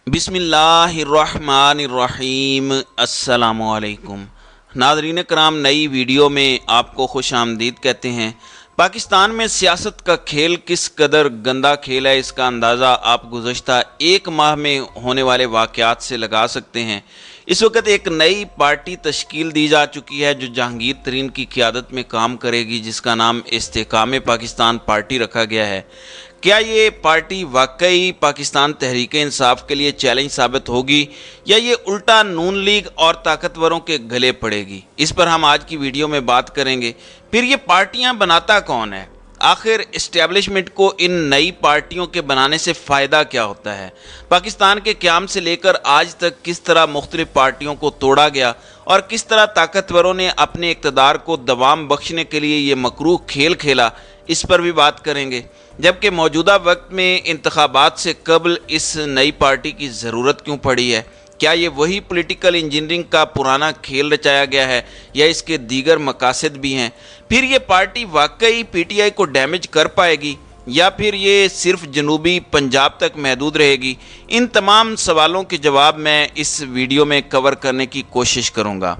बिस्मिल्लाहिर्रहमानिर्रहीम। अस्सलामु अलैकुम। नाज़रीन कराम, नई वीडियो में आपको खुश आमदीद कहते हैं। पाकिस्तान में सियासत का खेल किस कदर गंदा खेल है, इसका अंदाज़ा आप गुज़श्ता एक माह में होने वाले वाक़यात से लगा सकते हैं। इस वक्त एक नई पार्टी तश्कील दी जा चुकी है जो जहांगीर तरीन की क़यादत में काम करेगी, जिसका नाम इस्तेकाम पाकिस्तान पार्टी रखा गया है। क्या ये पार्टी वाकई पाकिस्तान तहरीक इंसाफ के लिए चैलेंज साबित होगी या ये उल्टा नून लीग और ताकतवरों के गले पड़ेगी? इस पर हम आज की वीडियो में बात करेंगे। फिर ये पार्टियां बनाता कौन है? आखिर इस्टेब्लिशमेंट को इन नई पार्टियों के बनाने से फ़ायदा क्या होता है? पाकिस्तान के क़याम से लेकर आज तक किस तरह मुख्तलिफ पार्टियों को तोड़ा गया और किस तरह ताकतवरों ने अपने इक़्तिदार को दवाम बख्शने के लिए ये मकरूह खेल खेला, इस पर भी बात करेंगे। जबकि मौजूदा वक्त में इंतखाबात से कबल इस नई पार्टी की ज़रूरत क्यों पड़ी है? क्या ये वही पॉलिटिकल इंजीनियरिंग का पुराना खेल रचाया गया है या इसके दीगर मकासद भी हैं? फिर ये पार्टी वाकई पीटीआई को डैमेज कर पाएगी या फिर ये सिर्फ जनूबी पंजाब तक महदूद रहेगी? इन तमाम सवालों के जवाब मैं इस वीडियो में कवर करने की कोशिश करूँगा।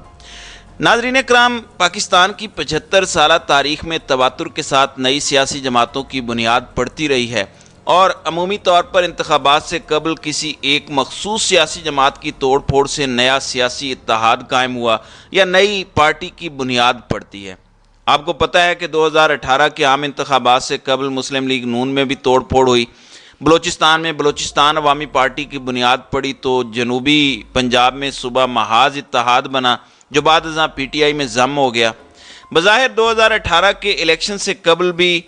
नाज़रीन कराम, पाकिस्तान की 75 साला तारीख़ में तवातुर के साथ नई सियासी जमातों की बुनियाद पड़ती रही है और अमूमी तौर पर इंतखाबात से कबल किसी एक मखसूस सियासी जमात की तोड़ फोड़ से नया सियासी इत्तेहाद कायम हुआ या नई पार्टी की बुनियाद पड़ती है। आपको पता है कि 2018 के आम इंतखाबात से कबल मुस्लिम लीग नून में भी तोड़ फोड़ हुई। बलूचिस्तान में बलूचिस्तान अवामी पार्टी की बुनियाद पड़ी तो जनूबी पंजाब में सूबा महाज इत्तेहाद बना जो बाद अज़ां पीटीआई में ज़म हो गया। बज़ाहिर 2018 के इलेक्शन से कबल भी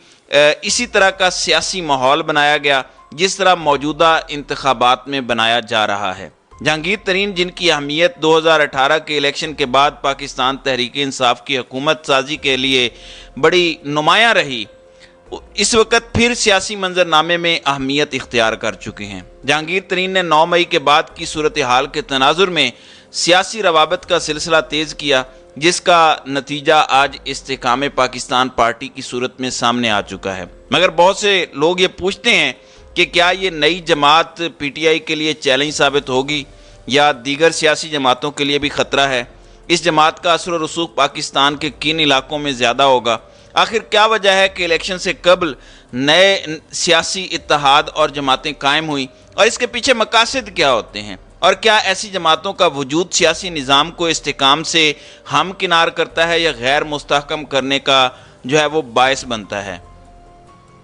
इसी तरह का सियासी माहौल बनाया गया जिस तरह मौजूदा इंतखाबात में बनाया जा रहा है। जहांगीर तरीन, जिनकी अहमियत 2018 के इलेक्शन के बाद पाकिस्तान तहरीक इंसाफ की हुकूमत साजी के लिए बड़ी नुमायाँ रही, इस वक्त फिर सियासी मंजरनामे में अहमियत इख्तियार कर चुके हैं। जहांगीर तरीन ने 9 मई के बाद की सूरत हाल के तनाजुर में सियासी रवाबत का सिलसिला तेज़ किया, जिसका नतीजा आज इस्तेकाम पाकिस्तान पार्टी की सूरत में सामने आ चुका है। मगर बहुत से लोग ये पूछते हैं कि क्या ये नई जमात पीटीआई के लिए चैलेंज साबित होगी या दीगर सियासी जमातों के लिए भी ख़तरा है? इस जमात का असर और रसूख पाकिस्तान के किन इलाकों में ज़्यादा होगा? आखिर क्या वजह है कि इलेक्शन से कबल नए सियासी इत्तेहाद और जमातें कायम हुई और इसके पीछे मकासद क्या होते हैं? और क्या ऐसी जमातों का वजूद सियासी निज़ाम को इस्तेकाम से हमकिनार करता है या गैर मुस्तहकम करने का जो है वो बायस बनता है?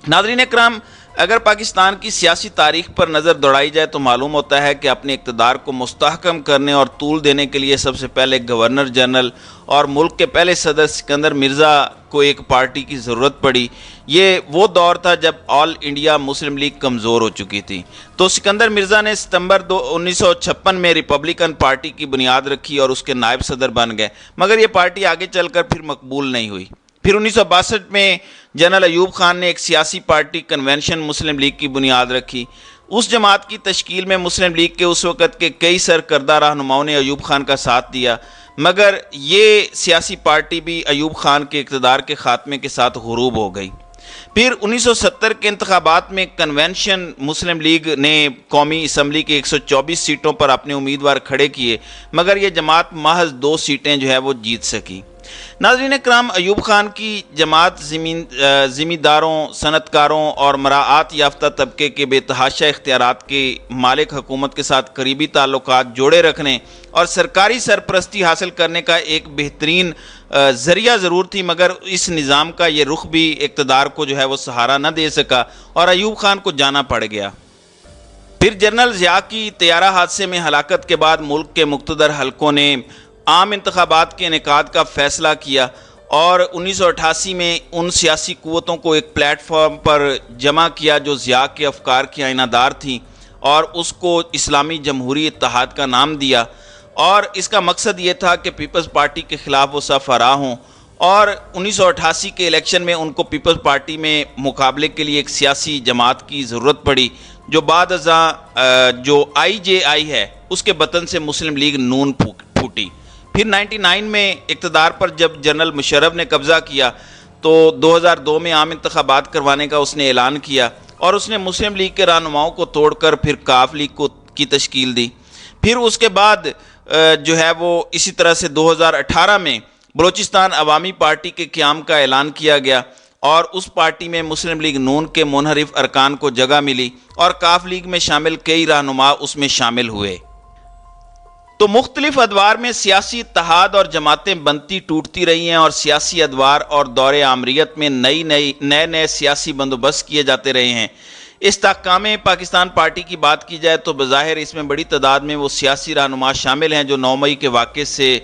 नाज़रीन कराम, अगर पाकिस्तान की सियासी तारीख़ पर नज़र दौड़ाई जाए तो मालूम होता है कि अपने इक़्तिदार को मुस्तहकम करने और तूल देने के लिए सबसे पहले गवर्नर जनरल और मुल्क के पहले सदर सिकंदर मिर्ज़ा को एक पार्टी की ज़रूरत पड़ी। ये वो दौर था जब ऑल इंडिया मुस्लिम लीग कमज़ोर हो चुकी थी। तो सिकंदर मिर्ज़ा ने सितंबर 1956 में रिपब्लिकन पार्टी की बुनियाद रखी और उसके नायब सदर बन गए, मगर ये पार्टी आगे चलकर फिर मकबूल नहीं हुई। फिर 1962 में जनरल अयूब खान ने एक सियासी पार्टी कन्वेंशन मुस्लिम लीग की बुनियाद रखी। उस जमात की तश्कील में मुस्लिम लीग के उस वक़्त के कई सरकर्दा रहनुमाओं ने अयूब खान का साथ दिया, मगर ये सियासी पार्टी भी अयूब खान के इक़्तिदार के ख़ात्मे के साथ ग़ुरूब हो गई। फिर 1970 के इंतखाबात में कन्वेंशन मुस्लिम लीग ने कौमी असम्बली की 124 सीटों पर अपने उम्मीदवार खड़े किए, मगर ये जमात महज 2 सीटें जो है वो जीत सकी। नाज़रीन कराम, अयूब खान की जमात ज़मींदारों, सनतकारों और मराआत याफ्ता तबके के बेतहाशा इख्तियारात के मालिक हुकूमत के साथ करीबी ताल्लुकात जोड़े रखने और सरकारी सरपरस्ती हासिल करने का एक बेहतरीन ज़रिया ज़रूर थी, मगर इस निज़ाम का ये रुख भी इक़्तिदार को जो है वो सहारा न दे सका और अयूब खान को जाना पड़ गया। फिर जनरल ज़िया की तैयारा हादसे में हलाकत के बाद मुल्क के मुक़्तदर हलकों ने आम इंतखाबात के इनेकाद का फ़ैसला किया और 1988 में उन सियासी क़ुव्वतों को एक प्लेटफॉर्म पर जमा किया जो ज़िया के अफकार की आइनादार थी और उसको इस्लामी जमहूरी इत्तेहाद का नाम दिया। और इसका मकसद ये था कि पीपल्स पार्टी के ख़िलाफ़ वो सफ़ आरा हों और 1988 के इलेक्शन में उनको पीपल्स पार्टी में मुकाबले के लिए एक सियासी जमात की ज़रूरत पड़ी जो बाद अज़ां जो IJI है उसके बतन से मुस्लिम लीग नून फूटी। फिर 99 में इक़्तिदार पर जब जनरल मुशर्रफ ने कब्ज़ा किया तो 2002 में आम इंतखाबात करवाने का उसने ऐलान किया और उसने मुस्लिम लीग के रहनुमाओं को तोड़कर फिर काफ लीग को کی تشکیل دی۔ پھر اس کے بعد جو ہے وہ اسی طرح سے 2018 میں بلوچستان عوامی پارٹی کے قیام کا اعلان کیا گیا اور اس پارٹی میں مسلم لیگ نون کے منحرف ارکان کو جگہ ملی اور کاف لیگ میں شامل کئی رہنما اس میں شامل ہوئے۔ تو مختلف ادوار میں سیاسی اتحاد اور جماعتیں بنتی ٹوٹتی رہی ہیں اور سیاسی ادوار اور دور آمریت میں نئے سیاسی بندوبست کیے جاتے رہے ہیں۔ استحکام پاکستان پارٹی کی بات کی جائے تو بظاہر اس میں بڑی تعداد میں وہ سیاسی رہنما شامل ہیں جو 9 مئی کے واقعے سے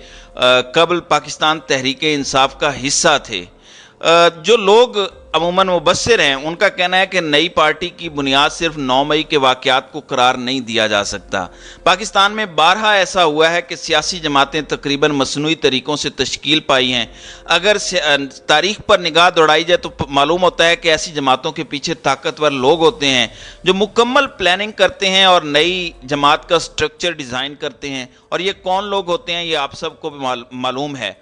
قبل پاکستان تحریک انصاف کا حصہ تھے۔ جو لوگ عموماً مبصر ہیں ان کا کہنا ہے کہ نئی پارٹی کی بنیاد صرف 9 مئی کے واقعات کو قرار نہیں دیا جا سکتا۔ پاکستان میں بارہا ایسا ہوا ہے کہ سیاسی جماعتیں تقریباً مصنوعی طریقوں سے تشکیل پائی ہیں۔ اگر تاریخ پر نگاہ دوڑائی جائے تو معلوم ہوتا ہے کہ ایسی جماعتوں کے پیچھے طاقتور لوگ ہوتے ہیں جو مکمل پلاننگ کرتے ہیں اور نئی جماعت کا سٹرکچر ڈیزائن کرتے ہیں، اور یہ کون لوگ ہوتے ہیں یہ آپ سب کو معلوم ہے۔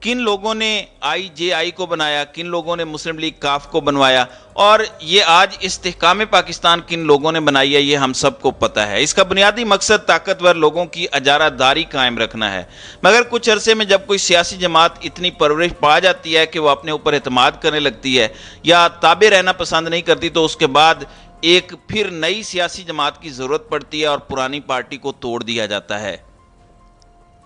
کن لوگوں نے IJI کو بنایا، کن لوگوں نے مسلم لیگ کاف کو بنوایا، اور یہ آج استحکام پاکستان کن لوگوں نے بنائی ہے یہ ہم سب کو پتہ ہے۔ اس کا بنیادی مقصد طاقتور لوگوں کی اجارہ داری قائم رکھنا ہے، مگر کچھ عرصے میں جب کوئی سیاسی جماعت اتنی پرورش پا جاتی ہے کہ وہ اپنے اوپر اعتماد کرنے لگتی ہے یا تابع رہنا پسند نہیں کرتی تو اس کے بعد ایک پھر نئی سیاسی جماعت کی ضرورت پڑتی ہے اور پرانی پارٹی کو توڑ دیا جاتا ہے۔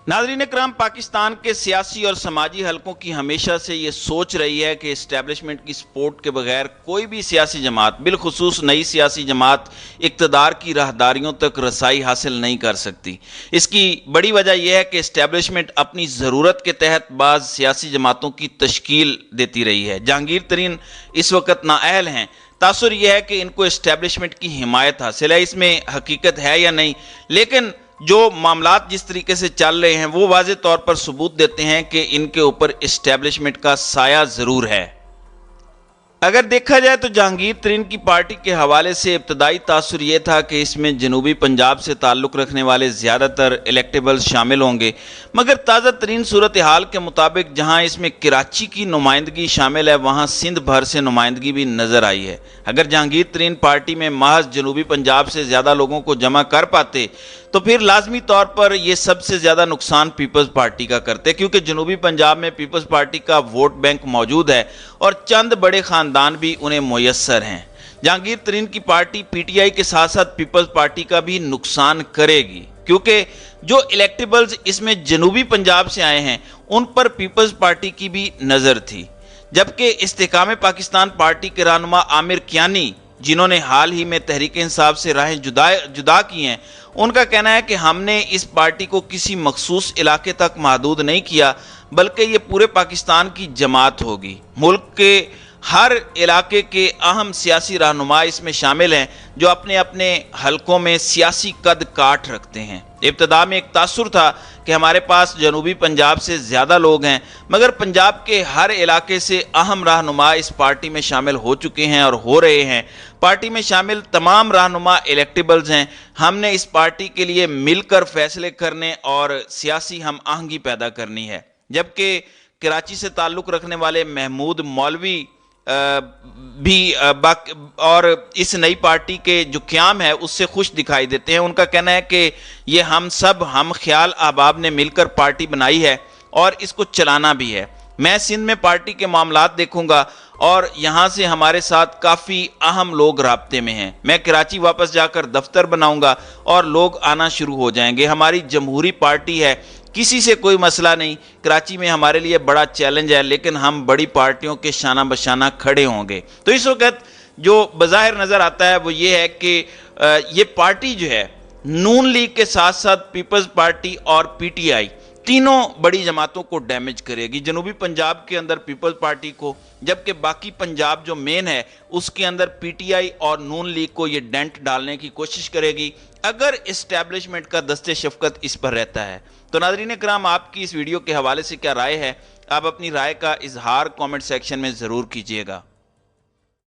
ناظرین اکرام، پاکستان کے سیاسی اور سماجی حلقوں کی ہمیشہ سے یہ سوچ رہی ہے کہ اسٹیبلشمنٹ کی سپورٹ کے بغیر کوئی بھی سیاسی جماعت، بالخصوص نئی سیاسی جماعت، اقتدار کی راہداریوں تک رسائی حاصل نہیں کر سکتی۔ اس کی بڑی وجہ یہ ہے کہ اسٹیبلشمنٹ اپنی ضرورت کے تحت بعض سیاسی جماعتوں کی تشکیل دیتی رہی ہے۔ جہانگیر ترین اس وقت نااہل ہیں۔ تاثر یہ ہے کہ ان کو اسٹیبلشمنٹ کی حمایت حاصل ہے، اس میں حقیقت ہے یا نہیں، لیکن جو معاملات جس طریقے سے چل رہے ہیں وہ واضح طور پر ثبوت دیتے ہیں کہ ان کے اوپر اسٹیبلشمنٹ کا سایہ ضرور ہے۔ اگر دیکھا جائے تو جہانگیر ترین کی پارٹی کے حوالے سے ابتدائی تاثر یہ تھا کہ اس میں جنوبی پنجاب سے تعلق رکھنے والے زیادہ تر الیکٹیبلز شامل ہوں گے، مگر تازہ ترین صورتحال کے مطابق جہاں اس میں کراچی کی نمائندگی شامل ہے وہاں سندھ بھر سے نمائندگی بھی نظر آئی ہے۔ اگر جہانگیر ترین پارٹی میں محض جنوبی پنجاب سے زیادہ لوگوں کو جمع کر پاتے تو پھر لازمی طور پر یہ سب سے زیادہ نقصان پیپلز پارٹی کا کرتے، کیونکہ جنوبی پنجاب میں پیپلز پارٹی کا ووٹ بینک موجود ہے اور چند بڑے خاندان بھی انہیں میسر ہیں۔ جہانگیر ترین کی پارٹی PTI کے ساتھ ساتھ پیپلز پارٹی کا بھی نقصان کرے گی، کیونکہ جو الیکٹیبلز اس میں جنوبی پنجاب سے آئے ہیں ان پر پیپلز پارٹی کی بھی نظر تھی، جبکہ استحکام پاکستان پارٹی کے رہنما عامر کیانی، جنہوں نے حال ہی میں تحریک انصاف سے راہیں جدا کی ہیں، ان کا کہنا ہے کہ ہم نے اس پارٹی کو کسی مخصوص علاقے تک محدود نہیں کیا بلکہ یہ پورے پاکستان کی جماعت ہوگی۔ ملک کے ہر علاقے کے اہم سیاسی رہنما اس میں شامل ہیں جو اپنے اپنے حلقوں میں سیاسی قد کاٹ رکھتے ہیں۔ ابتدا میں ایک تاثر تھا کہ ہمارے پاس جنوبی پنجاب سے زیادہ لوگ ہیں، مگر پنجاب کے ہر علاقے سے اہم رہنما اس پارٹی میں شامل ہو چکے ہیں اور ہو رہے ہیں۔ پارٹی میں شامل تمام رہنما الیکٹیبلز ہیں۔ ہم نے اس پارٹی کے لیے مل کر فیصلے کرنے اور سیاسی ہم آہنگی پیدا کرنی ہے، جبکہ کراچی سے تعلق رکھنے والے محمود مولوی بھی اور اس نئی پارٹی کے جو قیام ہے اس سے خوش دکھائی دیتے ہیں۔ ان کا کہنا ہے کہ یہ ہم سب ہم خیال احباب نے مل کر پارٹی بنائی ہے اور اس کو چلانا بھی ہے۔ میں سندھ میں پارٹی کے معاملات دیکھوں گا اور یہاں سے ہمارے ساتھ کافی اہم لوگ رابطے میں ہیں۔ میں کراچی واپس جا کر دفتر بناؤں گا اور لوگ آنا شروع ہو جائیں گے۔ ہماری جمہوری پارٹی ہے، کسی سے کوئی مسئلہ نہیں۔ کراچی میں ہمارے لیے بڑا چیلنج ہے لیکن ہم بڑی پارٹیوں کے شانہ بشانہ کھڑے ہوں گے۔ تو اس وقت جو بظاہر نظر آتا ہے وہ یہ ہے کہ یہ پارٹی جو ہے نون لیگ کے ساتھ ساتھ پیپلز پارٹی اور PTI تینوں بڑی جماعتوں کو ڈیمیج کرے گی۔ جنوبی پنجاب کے اندر پیپلز پارٹی کو، جبکہ باقی پنجاب جو مین ہے اس کے اندر PTI اور نون لیگ کو یہ ڈینٹ ڈالنے کی کوشش کرے گی اگر اسٹیبلشمنٹ کا دست شفقت اس پر رہتا ہے۔ تو ناظرین اکرام، آپ کی اس ویڈیو کے حوالے سے کیا رائے ہے؟ آپ اپنی رائے کا اظہار کامنٹ سیکشن میں ضرور کیجیے گا۔